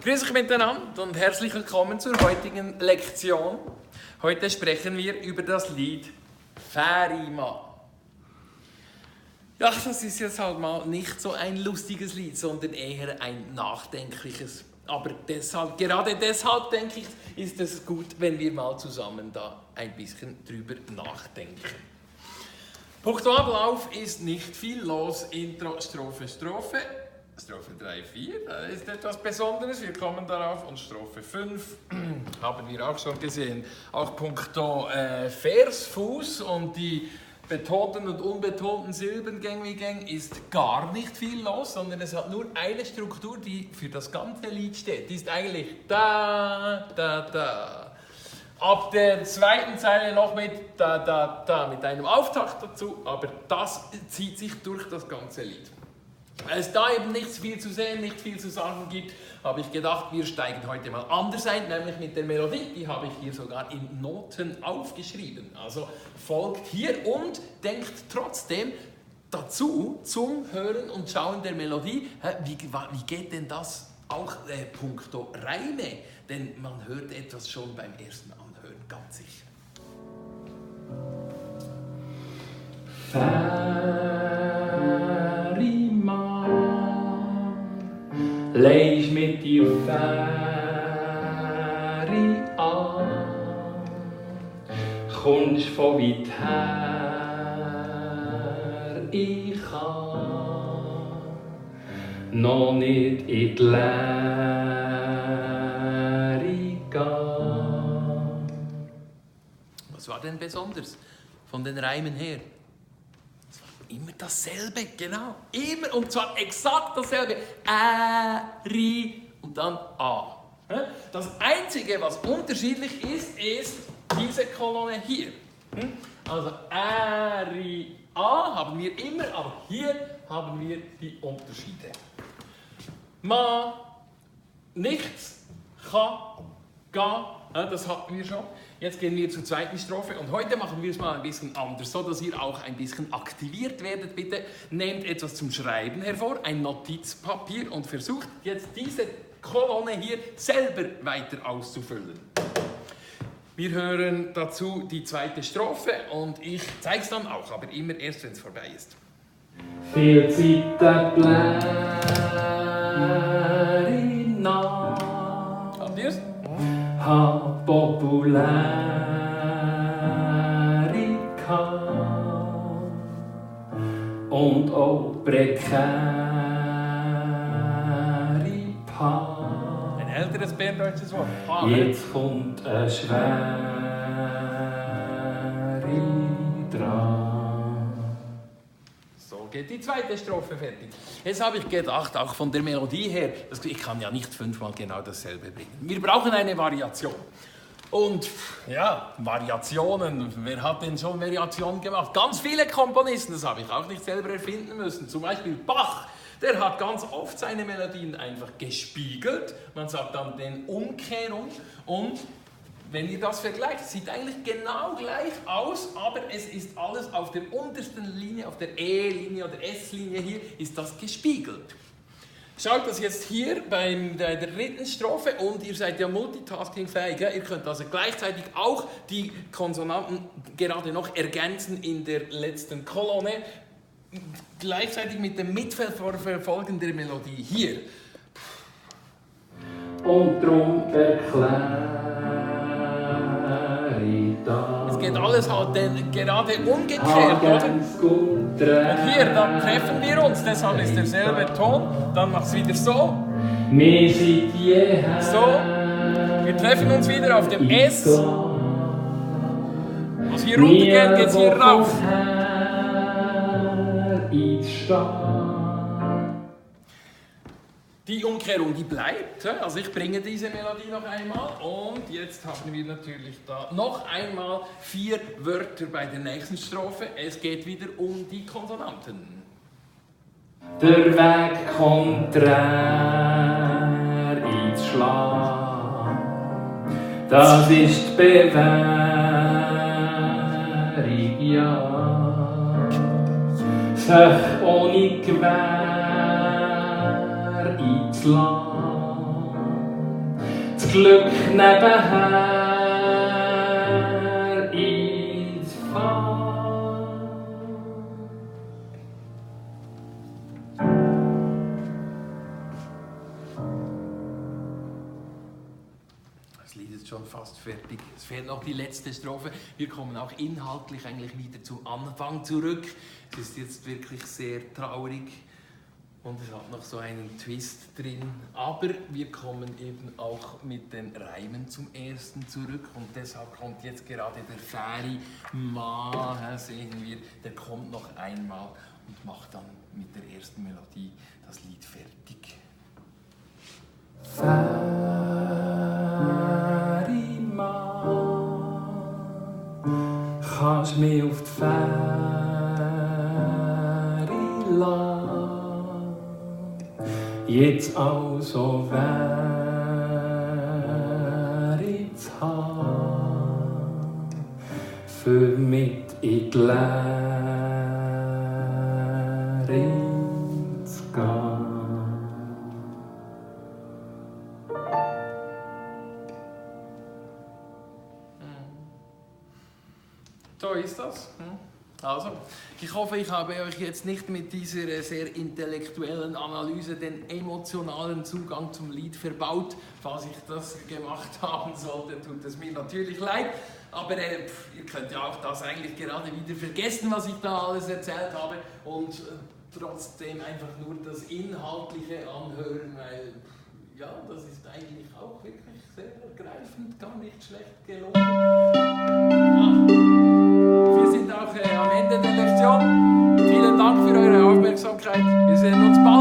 Grüß euch miteinander und herzlich willkommen zur heutigen Lektion. Heute sprechen wir über das Lied Färimann. Ja, das ist jetzt halt mal nicht so ein lustiges Lied, sondern eher ein nachdenkliches. Aber gerade deshalb denke ich, ist es gut, wenn wir mal zusammen da ein bisschen drüber nachdenken. Punkto Ablauf ist nicht viel los. Intro, Strophe, Strophe. Strophe 3, 4, da ist etwas Besonderes, wir kommen darauf. Und Strophe 5 haben wir auch schon gesehen. Auch punkto Versfuß und die betonten und unbetonten Silbengänge ist gar nicht viel los, sondern es hat nur eine Struktur, die für das ganze Lied steht. Die ist eigentlich da, da, da. Ab der zweiten Zeile noch mit da, da, da, mit einem Auftakt dazu, aber das zieht sich durch das ganze Lied. Weil es da eben nicht viel zu sehen, nicht viel zu sagen gibt, habe ich gedacht, wir steigen heute mal anders ein, nämlich mit der Melodie. Die habe ich hier sogar in Noten aufgeschrieben. Also folgt hier und denkt trotzdem dazu zum Hören und Schauen der Melodie, wie geht denn das auch punkto Reime? Denn man hört etwas schon beim ersten Anhören, ganz sicher. Leis mit dir Färi an, kommst von weit her, ich kann noch nicht in die Leere gehen. Was war denn besonders von den Reimen her? Immer dasselbe, genau. Immer, und zwar exakt dasselbe. Ri und dann A. Das Einzige, was unterschiedlich ist diese Kolonne hier. Also Ri, A haben wir immer, aber hier haben wir die Unterschiede. Ma, nichts, Cha, Ga, das hatten wir schon. Jetzt gehen wir zur zweiten Strophe und heute machen wir es mal ein bisschen anders, so dass ihr auch ein bisschen aktiviert werdet. Bitte nehmt etwas zum Schreiben hervor, ein Notizpapier und versucht jetzt diese Kolonne hier selber weiter auszufüllen. Wir hören dazu die zweite Strophe und ich zeige es dann auch, aber immer erst, wenn es vorbei ist. Viel Zeit Plärina. Habt ihr es? Ha popularica und auch prekaripa. Ein älteres berndeutsches Wort. Jetzt kommt ein schwere dran. So geht die zweite Strophe fertig. Jetzt habe ich gedacht, auch von der Melodie her, ich kann ja nicht 5-mal genau dasselbe bringen. Wir brauchen eine Variation. Und ja, Variationen, wer hat denn schon Variationen gemacht? Ganz viele Komponisten, das habe ich auch nicht selber erfinden müssen. Zum Beispiel Bach, der hat ganz oft seine Melodien einfach gespiegelt. Man sagt dann den Umkehrung und wenn ihr das vergleicht, sieht eigentlich genau gleich aus, aber es ist alles auf der untersten Linie, auf der E-Linie oder S-Linie hier, ist das gespiegelt. Schaut das jetzt hier bei der dritten Strophe und ihr seid ja multitaskingfähig, ja? Ihr könnt also gleichzeitig auch die Konsonanten gerade noch ergänzen in der letzten Kolonne, gleichzeitig mit dem Mitverfolgen der Melodie hier. Und drum erkläre ich das. Es geht alles halt gerade umgekehrt, oder? Und hier, dann treffen wir uns, deshalb ist derselbe Ton. Dann macht es wieder so. Wir sind jeher. So. Wir treffen uns wieder auf dem S. Was hier runter geht, geht es hier rauf. Die Umkehrung, die bleibt. Also ich bringe diese Melodie noch einmal. Und jetzt haben wir natürlich da noch einmal 4 Wörter bei der nächsten Strophe. Es geht wieder um die Konsonanten. Der Weg konträr ins Schlag. Das ist die Bewährung, ja. Sich ohne Gewähr ins Land. Glück nebenher ins Fahren. Das Lied ist schon fast fertig. Es fehlt noch die letzte Strophe. Wir kommen auch inhaltlich eigentlich wieder zum Anfang zurück. Es ist jetzt wirklich sehr traurig und es hat noch so einen Twist drin. Aber wir kommen eben auch mit den Reimen zum ersten zurück und deshalb kommt jetzt gerade der Färi Ma, sehen wir, der kommt noch einmal und macht dann mit der ersten Melodie das Lied fertig. Kannst mich auf die Fähre lassen, jetzt also wär ich zu haben, für mit in die Leere zu gehen. So ist das. Also, ich hoffe, ich habe euch jetzt nicht mit dieser sehr intellektuellen Analyse den emotionalen Zugang zum Lied verbaut. Falls ich das gemacht haben sollte, tut es mir natürlich leid. Aber ihr könnt ja auch das eigentlich gerade wieder vergessen, was ich da alles erzählt habe. Und trotzdem einfach nur das Inhaltliche anhören, weil ja, das ist eigentlich auch wirklich sehr ergreifend, gar nicht schlecht gelungen. Ja. Wir sind auch am Ende der Lektion. Vielen Dank für eure Aufmerksamkeit. Wir sehen uns bald.